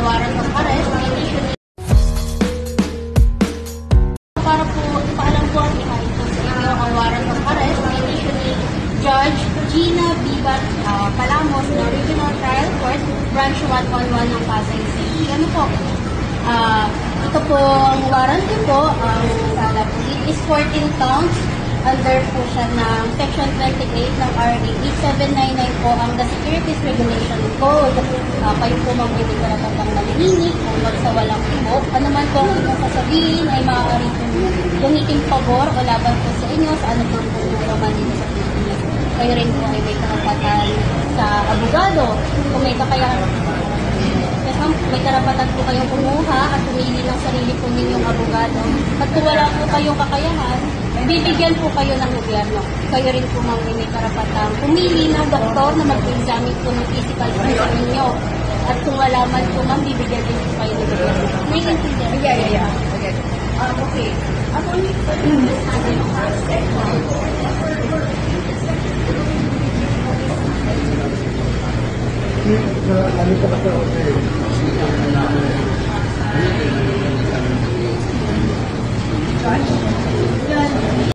warrant of arrest, initially para po ipaalam po ang ihain po sa inyo ang warrant of arrest, initially Judge Gina Bibat Palamos ng Regional Trial Court, Branch 111 ng Pasay City. Ano po? Ito po ang warrant po, it is 14 counts under po siya ng Section 28 ng RA 8799 po ang the Securities Regulation Code. Kayo po magbibig na ng nalinig kung magsawalang po. Ano man po ang inyong sasabihin ay maaari po gamitin pabor o laban po sa inyo sa ano pang po naman dito sa Pilipinas. Kayo rin po ay may karapatan sa abogado. Kung may kakayahan, may karapatan po kayong kumuha at pumili ng sarili po ninyong abogado. At kung wala po kayong kakayahan, bibigyan po kayo ng gobyerno. Kayo rin po may karapatan pumili ng doktor na mag-examine po ng physical condition ninyo. At kung wala man po bibigyan din po kayo ng gobyerno. May intindihan? Yeah. Okay. Ako hindi po yung ano ka ba